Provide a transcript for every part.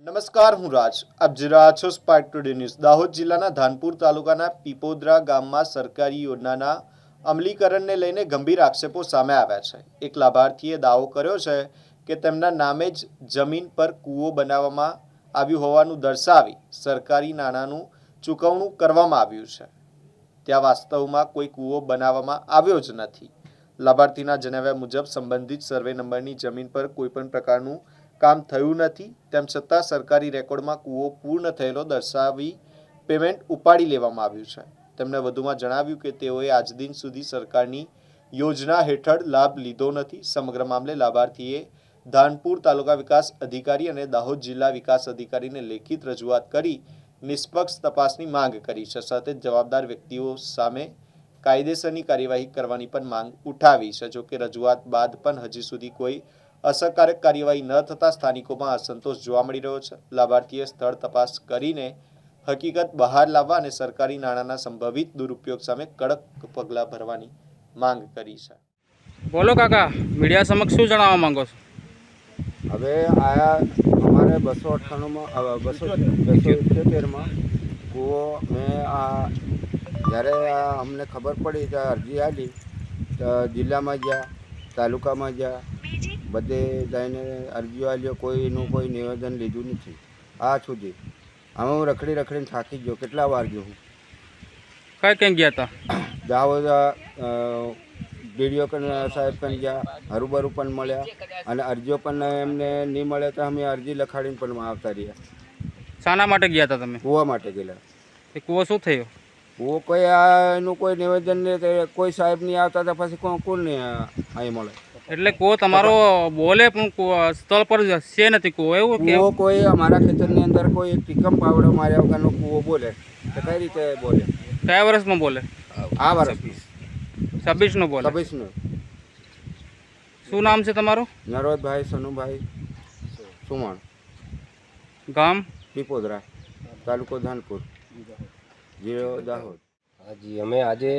નમસ્કાર, હું રાજ. આપ જોઈ રહ્યા છો સ્પાર્ક ટુડે ન્યૂઝ. દાહોદ જિલ્લાના ધાનપુર તાલુકાના પીપોદરા ગામમાં સરકારી યોજનાના અમલીકરણને લઈને ગંભીર આક્ષેપો સામે આવ્યા છે. એક લાભાર્થીએ દાવો કર્યો છે કે તેમના નામે જ જમીન પર કૂવો બનાવવામાં આવ્યું હોવાનું દર્શાવી સરકારી નાણાંનું ચૂકવણું કરવામાં આવ્યું છે. ત્યાં વાસ્તવમાં કોઈ કૂવો બનાવવામાં આવ્યો જ નથી. લાભાર્થીના જણાવ્યા મુજબ સંબંધિત સર્વે નંબરની જમીન પર કોઈપણ પ્રકારનું કામ થયું નથી. તેમ છતાં સરકારી રેકોર્ડમાં કૂવો પૂર્ણ થયેલો દર્શાવી પેમેન્ટ ઉપાડી લેવામાં આવ્યું છે. તેમણે વધુમાં જણાવ્યું કે તેઓએ આજ દિન સુધી સરકારની યોજના હેઠળ લાભ લીધો નથી. સમગ્ર મામલે લાભાર્થીએ ધાનપુર તાલુકા વિકાસ અધિકારી અને દાહોદ જિલ્લા વિકાસ અધિકારીને લેખિત રજૂઆત કરી નિષ્પક્ષ તપાસની માંગ કરી છે. સાથે જવાબદાર વ્યક્તિઓ સામે કાયદેસરની કાર્યવાહી કરવાની પણ માંગ ઉઠાવી છે. જોકે રજૂઆત બાદ પણ હજી સુધી કોઈ અસરકારક કાર્યવાહી ન થતા સ્થાનિકોમાં અસંતોષ જોવા મળી રહ્યો છે. લાભાર્થીએ સ્થળ તપાસ કરીને હકીકત બહાર લાવવા અને સરકારી નાણાંના સંભવિત દુરુપયોગ સામે કડક પગલાં ભરવાની માંગ કરી છે. બોલો કાકા, મીડિયા સમક્ષ શું જણાવવા માંગો છો? હવે આયા અમારે 278માં કૂવો મેં જ્યારે અમને ખબર પડી તો અરજી આપી તો જિલ્લામાં ગયા, તાલુકામાં ગયા, બધે જઈને અરજીઓ આલ્યો. કોઈનું કોઈ નિવેદન લીધું નથી આ સુધી. આમાં હું રખડીને થાકી ગયો. કેટલા વાર ગયો હું. ક્યાં ગયા હતા? દાહોદ ડીડીઓ સાહેબ પણ ગયા, હરુબરું પણ મળ્યા અને અરજીઓ પણ એમને નહીં મળે તો અમે અરજી લખાડીને પણ આવતા રહ્યા. શાના માટે ગયા હતા તમે? કૂવા માટે ગયેલા. એ કૂવો શું થયો? કૂવો કોઈ એનું કોઈ નિવેદન નહીં, કોઈ સાહેબ નહીં આવતા હતા. પછી કોણ નહીં અહીં મળે. એટલે કૂવો તમારો બોલે પણ સ્થળ પર છે નથી કૂવો, એવું કે? કૂવો કોઈ અમારા ખેતરની અંદર કોઈ ટીકમ પાવડો માર્યા વગરનો કૂવો બોલે તો કઈ રીતે બોલે? કયા વર્ષમાં બોલે? આ વર્ષ 26નું બોલે. 26નું. શું નામ છે તમારું? નરોદભાઈ સનુભાઈ સુમણ, ગામ પીપોદરા, તાલુકો ધાનપુર, જિલ્લો દાહોદ. હાજી, અમે આજે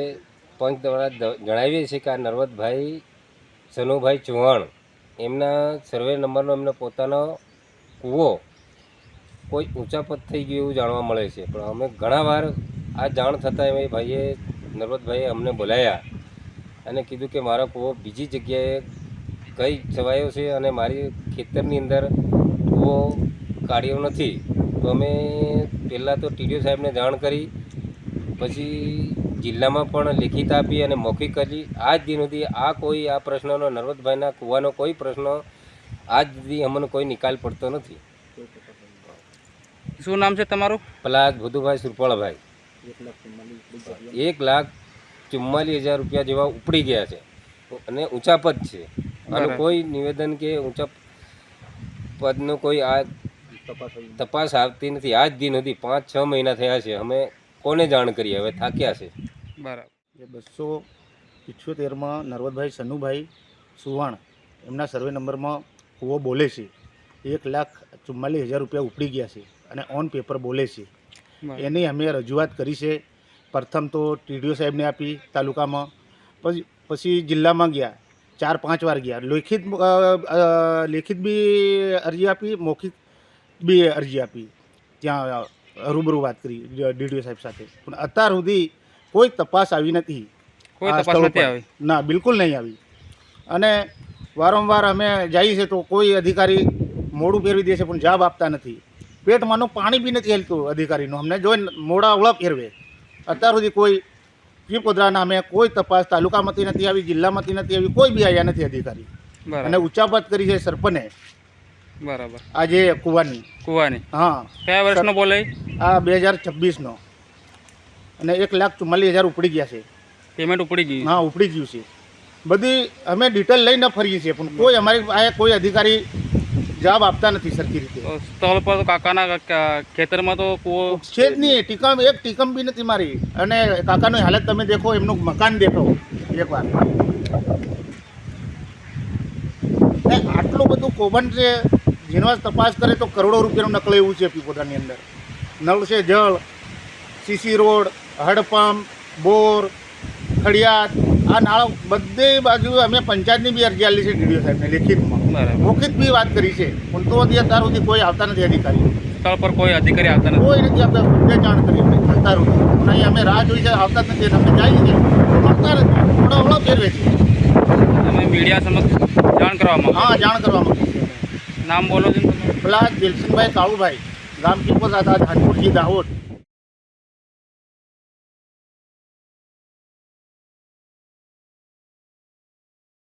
પંચ દ્વારા જણાવીએ છીએ કે આ નરવતભાઈ સનુભાઈ ચૌહાણ એમના સર્વે નંબરનો એમનો પોતાનો કૂવો કોઈ ઊંચા પદ થઈ ગયું એવું જાણવા મળે છે. પણ અમે ઘણા વાર આ જાણ થતાં એ ભાઈએ નરવતભાઈએ અમને બોલાયા અને કીધું કે મારો કૂવો બીજી જગ્યાએ કઈ છવાયો છે અને મારી ખેતરની અંદર કૂવો કાઢ્યો નથી. તો અમે પહેલાં તો ટીડીઓ સાહેબને જાણ કરી, પછી જિલ્લામાં પણ લેખિત આપી અને મૌખિક કરી. આજ દિન સુધી આ પ્રશ્નનો નરવતભાઈના કૂવાનો કોઈ પ્રશ્ન આજ સુધી અમને કોઈ નિકાલ પડતો નથી. શું નામ છે તમારું? પલાદ ભુદુભાઈ સુરપાળભાઈ. 1,44,000 રૂપિયા જેવા ઉપડી ગયા છે અને ઊંચા પદ છે. આનું કોઈ નિવેદન કે ઊંચા પદનો કોઈ આ તપાસ આવતી નથી. આજ દિન સુધી 5-6 મહિના થયા છે. અમે કોને જાણ કરીએ? હવે થાક્યા છે. બરાબર. 278માં નરવતભાઈ સનુભાઈ સુવાણ એમના સર્વે નંબરમાં કૂવો બોલે છે. 1,44,000 રૂપિયા ઉપડી ગયા છે અને ઓન પેપર બોલે છે. એની અમે રજૂઆત કરી છે. પ્રથમ તો ટીડીઓ સાહેબને આપી તાલુકામાં, પછી જિલ્લામાં ગયા, 4-5 વાર ગયા. લેખિત બી અરજી આપી, મૌખિક બી અરજી આપી. ત્યાં રૂબરૂ વાત કરી ડીડીઓ સાહેબ સાથે, પણ અત્યાર સુધી કોઈ તપાસ આવી નથી. કોઈ તપાસ નથી આવી? ના, બિલકુલ નહીં આવી. અને વારંવાર અમે જઈએ છીએ તો કોઈ અધિકારી મોડું ફેરવી દે છે પણ જવાબ આપતા નથી. પેટમાંનું પાણી બી નથી હેલતું અધિકારીનું. અમને જોઈને મોડા ઓળખ ફેરવે. અત્યાર સુધી કોઈ પીપોદરાના અમે કોઈ તપાસ તાલુકામાંથી નથી આવી, જિલ્લામાંથી નથી આવી, કોઈ બી આવ્યા નથી અધિકારી. અને ઉચ્ચાપત કરી છે સરપંચે. બરાબર. આજે કૂવાની. હા. કયા વર્ષનો બોલે? આ 2026નો. અને 1,44,000 ઉપડી ગયા છે. પેમેન્ટ ઉપડી ગયું? હા, ઉપડી ગયું છે. બધી અમે ડિટેલ લઈને ફરીએ છીએ પણ કોઈ અમારી પાસે કોઈ અધિકારી જવાબ આપતા નથી સરખી રીતે. સ્થળ પર તો કાકાના ખેતરમાં તો કૂવો છે જ નહીં. એક ટીકમ બી નથી મારી. અને કાકાની હાલત તમે દેખો, એમનું મકાન દેખો એકવાર. ને આટલું બધું કૌભાંડ છે, જેનો તપાસ કરે તો કરોડો રૂપિયાનું નકલ એવું છે. પીપોદરાની અંદર નળ છે, જળ, સીસી રોડ, હડપંપ, બોર, ખડિયાત, આ નાળો બધી બાજુ અમે પંચાયતની બી અરજી આપી છે ડીડીઓ સાહેબને લેખિતમાં. બરાબર. મૌખિક બી વાત કરી છે પણ તો અત્યાર સુધી કોઈ આવતા નથી અધિકારી, સ્થળ પર કોઈ અધિકારી આવતા નથી. કોઈ નથી આપણે બધે જાણ કરી અમે અત્યાર સુધી પણ અહીં અમે રાહ જોઈ છે, આવતા જ નથી. અમે જઈએ છીએ પણ મળતા નથી, થોડા ફેરવે છે. તમે મીડિયા સમક્ષ જાણ કરવા માંગો હા, જાણ કરવા માંગીએ છીએ અમે. નામ બોલો છો ને તમે. પેલા દિલસિંહભાઈ કાળુભાઈ, ગામ પીપોદરા, ધાનપુરજી, દાહોદ.